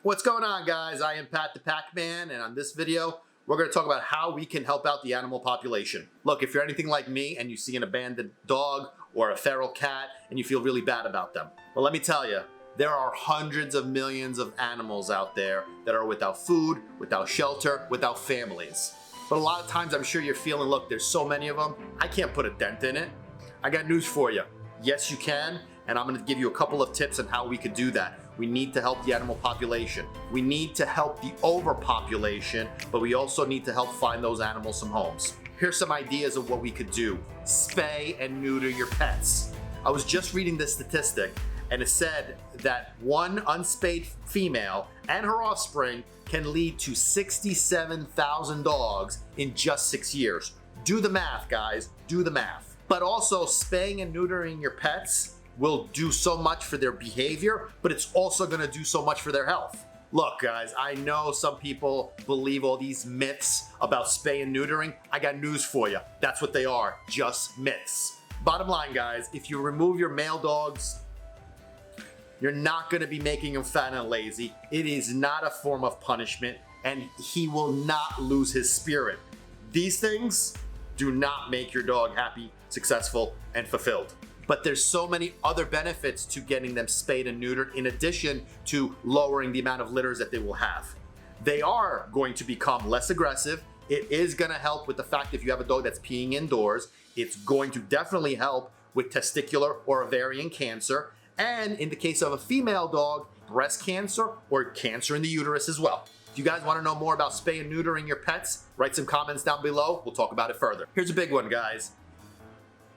What's going on, guys? I am Pat the Packman, and on this video, we're going to talk about how we can help out the animal population. Look, if you're anything like me and you see an abandoned dog or a feral cat and you feel really bad about them, well, let me tell you, there are hundreds of millions of animals out there that are without food, without shelter, without families. But a lot of times I'm sure you're feeling, look, there's so many of them, I can't put a dent in it. I got news for you. Yes, you can, and I'm going to give you a couple of tips on how we could do that. We need to help the animal population. We need to help the overpopulation, but we also need to help find those animals some homes. Here's some ideas of what we could do. Spay and neuter your pets. I was just reading this statistic, and it said that one unspayed female and her offspring can lead to 67,000 dogs in just 6 years. Do the math, guys, do the math. But also, spaying and neutering your pets will do so much for their behavior, but it's also gonna do so much for their health. Look, guys, I know some people believe all these myths about spay and neutering. I got news for you. That's what they are, just myths. Bottom line, guys, if you remove your male dogs, you're not gonna be making him fat and lazy. It is not a form of punishment, and he will not lose his spirit. These things do not make your dog happy, successful, and fulfilled. But there's so many other benefits to getting them spayed and neutered in addition to lowering the amount of litters that they will have. They are going to become less aggressive. It is going to help with the fact if you have a dog that's peeing indoors, it's going to definitely help with testicular or ovarian cancer. And in the case of a female dog, breast cancer or cancer in the uterus as well. If you guys want to know more about spay and neutering your pets, write some comments down below. We'll talk about it further. Here's a big one, guys.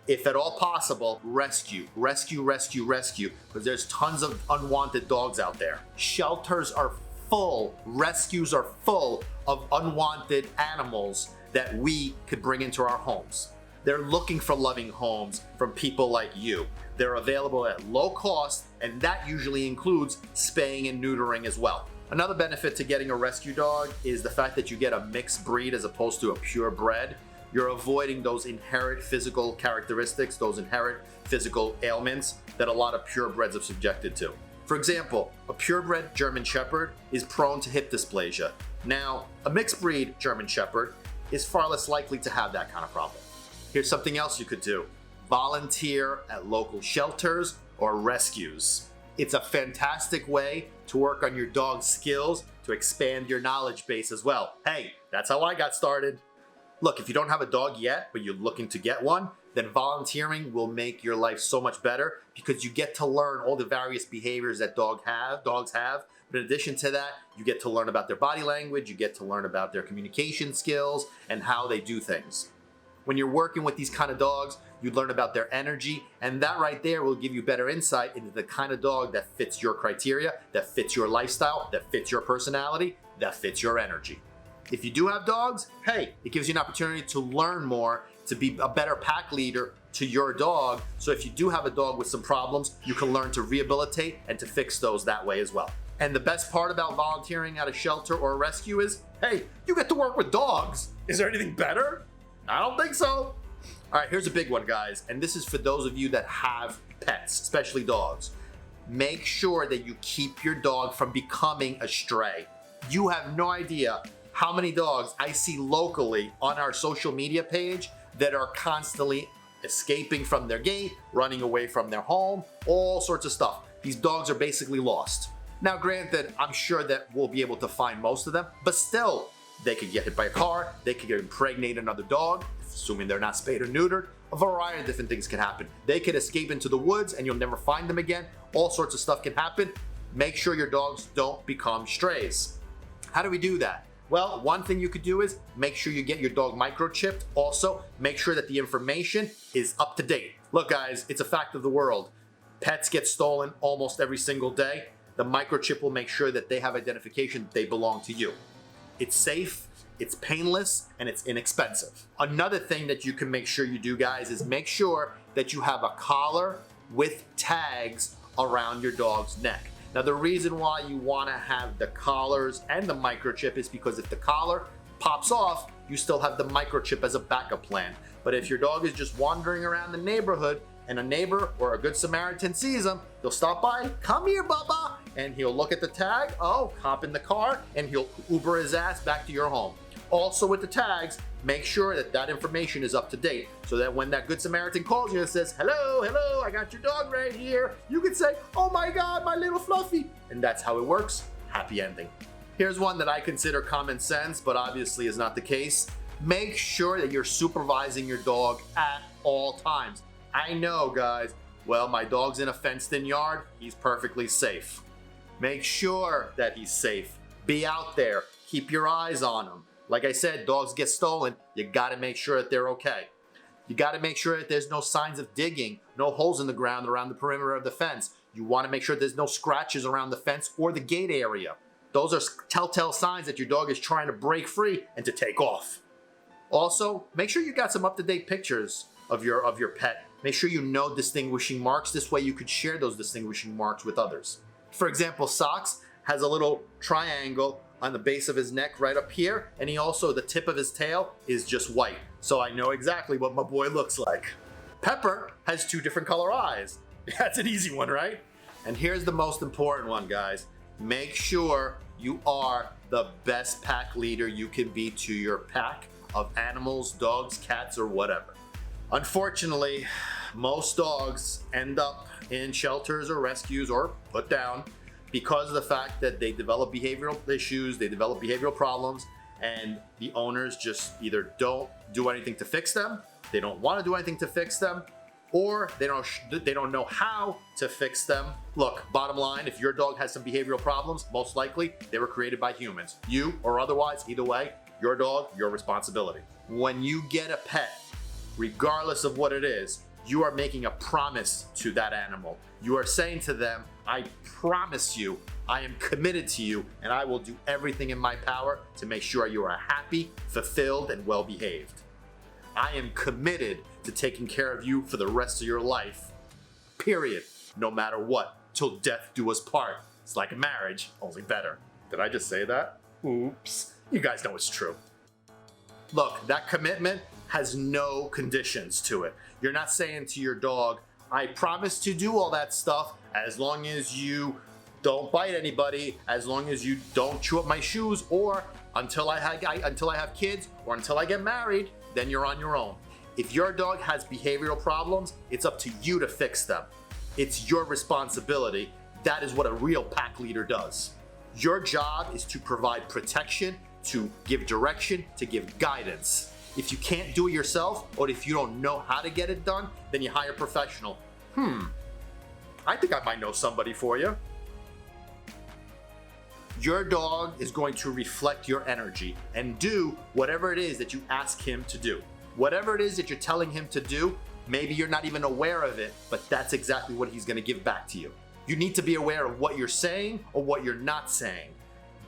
If at all possible, rescue, because there's tons of unwanted dogs out there. Shelters are full, rescues are full of unwanted animals that we could bring into our homes. They're looking for loving homes from people like you. They're available at low cost, and that usually includes spaying and neutering as well. Another benefit to getting a rescue dog is the fact that you get a mixed breed as opposed to a purebred. You're avoiding those inherent physical characteristics, those inherent physical ailments that a lot of purebreds are subjected to. For example, a purebred German Shepherd is prone to hip dysplasia. Now, a mixed breed German Shepherd is far less likely to have that kind of problem. Here's something else you could do. Volunteer at local shelters or rescues. It's a fantastic way to work on your dog's skills to expand your knowledge base as well. Hey, that's how I got started. Look, if you don't have a dog yet, but you're looking to get one, then volunteering will make your life so much better because you get to learn all the various behaviors that dogs have. But in addition to that, you get to learn about their body language, you get to learn about their communication skills and how they do things. When you're working with these kind of dogs, you learn about their energy, and that right there will give you better insight into the kind of dog that fits your criteria, that fits your lifestyle, that fits your personality, that fits your energy. If you do have dogs, hey, it gives you an opportunity to learn more, to be a better pack leader to your dog. So if you do have a dog with some problems, you can learn to rehabilitate and to fix those that way as well. And the best part about volunteering at a shelter or a rescue is, hey, you get to work with dogs. Is there anything better? I don't think so. All right, here's a big one, guys. And this is for those of you that have pets, especially dogs. Make sure that you keep your dog from becoming a stray. You have no idea how many dogs I see locally on our social media page that are constantly escaping from their gate, running away from their home, all sorts of stuff. These dogs are basically lost. Now, granted, I'm sure that we'll be able to find most of them, but still, they could get hit by a car, they could impregnate another dog, assuming they're not spayed or neutered. A variety of different things can happen. They could escape into the woods and you'll never find them again. All sorts of stuff can happen. Make sure your dogs don't become strays. How do we do that? Well, one thing you could do is make sure you get your dog microchipped. Also, make sure that the information is up to date. Look, guys, it's a fact of the world. Pets get stolen almost every single day. The microchip will make sure that they have identification that they belong to you. It's safe, it's painless, and it's inexpensive. Another thing that you can make sure you do, guys, is make sure that you have a collar with tags around your dog's neck. Now, the reason why you want to have the collars and the microchip is because if the collar pops off, you still have the microchip as a backup plan. But if your dog is just wandering around the neighborhood and a neighbor or a good Samaritan sees him, they'll stop by, come here, Bubba, and he'll look at the tag, oh, hop in the car, and he'll Uber his ass back to your home. Also with the tags, make sure that that information is up to date so that when that Good Samaritan calls you and says, hello, hello, I got your dog right here, you can say, oh my God, my little Fluffy. And that's how it works. Happy ending. Here's one that I consider common sense, but obviously is not the case. Make sure that you're supervising your dog at all times. I know, guys, well, my dog's in a fenced-in yard, he's perfectly safe. Make sure that he's safe. Be out there, keep your eyes on him. Like I said, dogs get stolen, you gotta make sure that they're okay. You gotta make sure that there's no signs of digging, no holes in the ground around the perimeter of the fence. You wanna make sure there's no scratches around the fence or the gate area. Those are telltale signs that your dog is trying to break free and to take off. Also, make sure you got some up-to-date pictures of your pet. Make sure you know distinguishing marks. This way you could share those distinguishing marks with others. For example, Socks has a little triangle on the base of his neck right up here, and he also, the tip of his tail is just white. So I know exactly what my boy looks like. Pepper has 2 different color eyes. That's an easy one, right? And here's the most important one, guys. Make sure you are the best pack leader you can be to your pack of animals, dogs, cats, or whatever. Unfortunately, most dogs end up in shelters or rescues or put down because of the fact that they develop behavioral issues, they develop behavioral problems, and the owners just either don't do anything to fix them, they don't want to do anything to fix them, or they don't know how to fix them. Look, bottom line, if your dog has some behavioral problems, most likely they were created by humans. You or otherwise, either way, your dog, your responsibility. When you get a pet, regardless of what it is, you are making a promise to that animal. You are saying to them, I promise you, I am committed to you, and I will do everything in my power to make sure you are happy, fulfilled, and well behaved. I am committed to taking care of you for the rest of your life, period, no matter what, till death do us part. It's like a marriage, only better. Did I just say that? Oops. You guys know it's true. Look, that commitment has no conditions to it. You're not saying to your dog, I promise to do all that stuff as long as you don't bite anybody, as long as you don't chew up my shoes, or until I have kids, or until I get married, then you're on your own. If your dog has behavioral problems, it's up to you to fix them. It's your responsibility. That is what a real pack leader does. Your job is to provide protection, to give direction, to give guidance. If you can't do it yourself, or if you don't know how to get it done, then you hire a professional. I think I might know somebody for you. Your dog is going to reflect your energy and do whatever it is that you ask him to do. Whatever it is that you're telling him to do, maybe you're not even aware of it, but that's exactly what he's going to give back to you. You need to be aware of what you're saying or what you're not saying.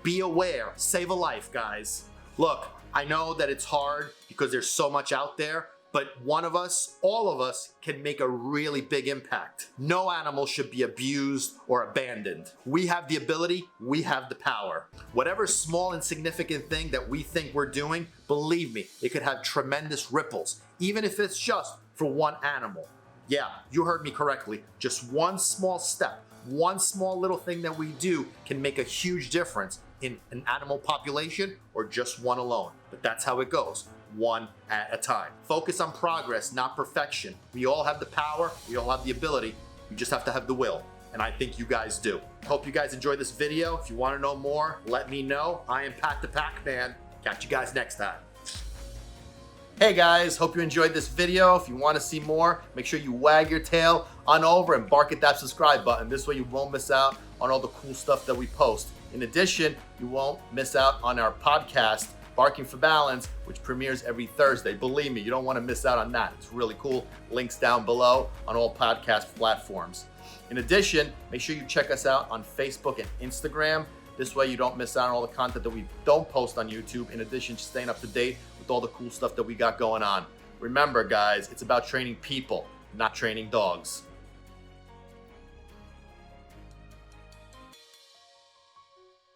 Be aware. Save a life, guys. Look, I know that it's hard because there's so much out there, but one of us, all of us, can make a really big impact. No animal should be abused or abandoned. We have the ability, we have the power. Whatever small insignificant thing that we think we're doing, believe me, it could have tremendous ripples, even if it's just for one animal. Yeah, you heard me correctly. Just one small step, one small little thing that we do can make a huge difference in an animal population or just one alone. But that's how it goes, one at a time. Focus on progress, not perfection. We all have the power, we all have the ability, we just have to have the will. And I think you guys do. Hope you guys enjoyed this video. If you want to know more, let me know. I am Pat the Packman. Catch you guys next time. Hey guys, hope you enjoyed this video. If you want to see more, make sure you wag your tail on over and bark at that subscribe button. This way you won't miss out on all the cool stuff that we post. In addition, you won't miss out on our podcast, Barking for Balance, which premieres every Thursday. Believe me, you don't want to miss out on that. It's really cool. Links down below on all podcast platforms. In addition, make sure you check us out on Facebook and Instagram. This way you don't miss out on all the content that we don't post on YouTube, in addition to staying up to date with all the cool stuff that we got going on. Remember guys, it's about training people, not training dogs.